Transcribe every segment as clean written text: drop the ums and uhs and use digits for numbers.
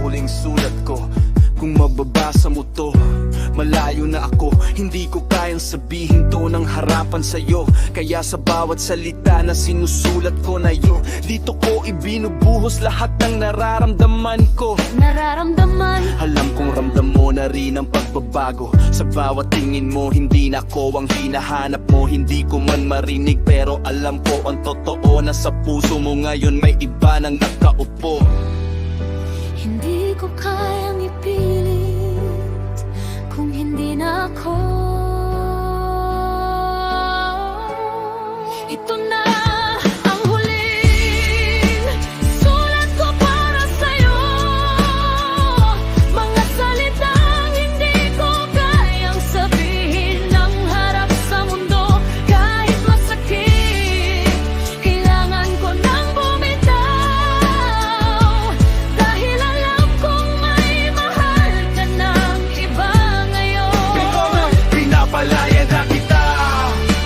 Huling sulat ko, kung mababasa mo to, malayo na ako, hindi ko kayang sabihin to ng harapan sa'yo. Kaya sa bawat salita na sinusulat ko na yun, dito ko ibinubuhos lahat ng nararamdaman ko. Alam kong ramdam mo na rin ang pagbabago. Sa bawat tingin mo, hindi na ko ang hinahanap mo. Hindi ko man marinig, pero alam ko ang totoo na sa puso mo ngayon may iba nang nakaupo. Hindi ko kayang ipilit kung hindi na ako. Ito na ang huling sulat ko para sa'yo. Mga salitang hindi ko kayang sabihin ng harap sa mundo. Kahit masakit, kailangan ko nang bumitaw. Dahil alam kong may mahal ka ng iba ngayon. Pinapalaya na kita,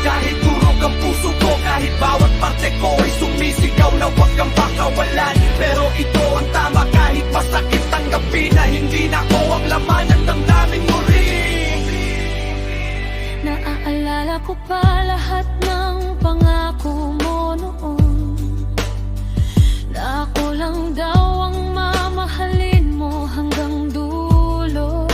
kahit turog ang puso ko, kahit bawat parte ko ay sumisigaw na huwag kang pakawalan. Pero ito ang tama, kahit masakit tanggapin na hindi na ko ang laman ng damdamin mo rin. Naaalala ko pa lahat ng pangako mo noon, na ako lang daw ang mamahalin mo hanggang dulo.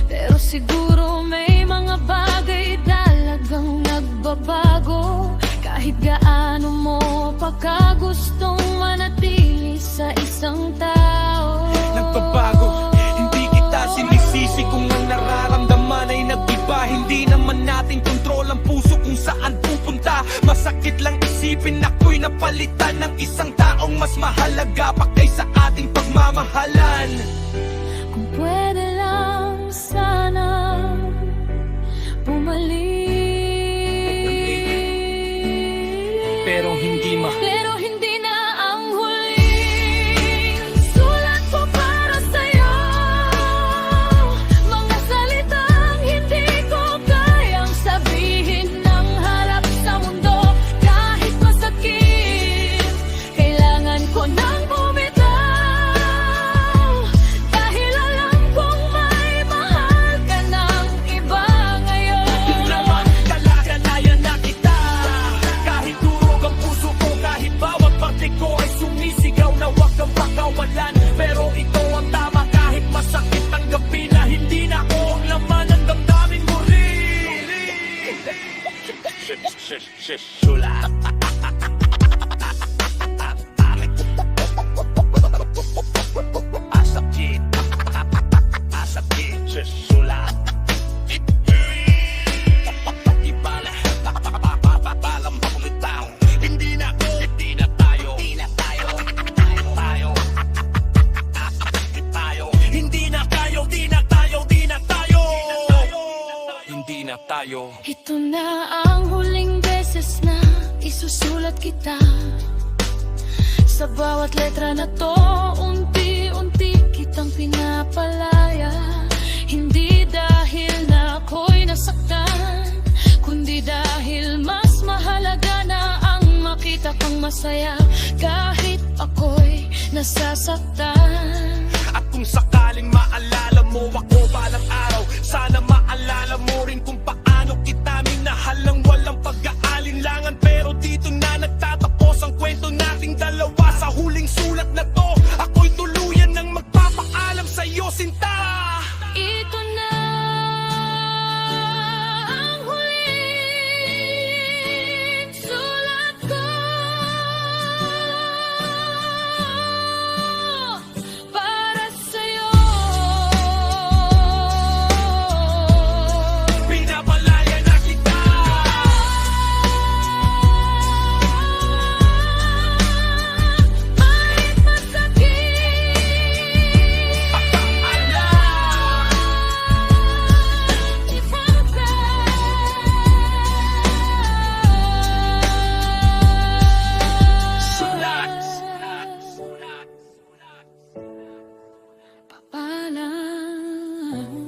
Pero siguro may mga bagay talagang nagbabago. Kahit gaano mo pagkagustong manatili sa isang tao. Nagbabago, hindi kita sinisisi kung ang nararamdaman ay nag-iba. Hindi naman natin kontrol ang puso kung saan pupunta. Masakit lang isipin ako'y napalitan ng isang taong mas mahalaga pa kaysa ating pagmamahalan. Kung pwede lang sana bumalik. Pero hindi Pero hindi na ang huling sulat ko para sa'yo. Mga salitang hindi ko kayang sabihin ng harap sa mundo. Kahit masakit, kailangan ko nang bumitaw. Dahil alam kong may mahal ka ng iba ngayon. naman kalaganayan na kita, kahit durog ang puso ko, kahit bawat parte ko ay sumisigaw na huwag kang pakawalan. Pero ito ang tama, kahit masakit tanggapin na hindi na ko ang laman ng damdamin mo rin. Sulat. Asakit. Asakit. Sulat. Hindi na tayo. Ito na ang huling beses na isusulat kita. Sa bawat letra na to, unti-unti kitang pinapalaya. Hindi dahil na ako'y nasaktan, kundi dahil mas mahalaga na ang makita kang masaya. Kahit ako'y nasasaktan. At kung sakaling maalala mo ako balang araw, sana maalala mo rin kung paano kita minahal ng walang pag-aalinlangan. Pero dito na nagtatapos ang kwento nating dalawa. Sa huling sulat na to, ako'y tuluyan ng magpapaalam sa'yo, sinta. Ito na ang huling sulat ko para sa'yo. Pinapalaya na kita. Kahit masakit, Sulat. paalam.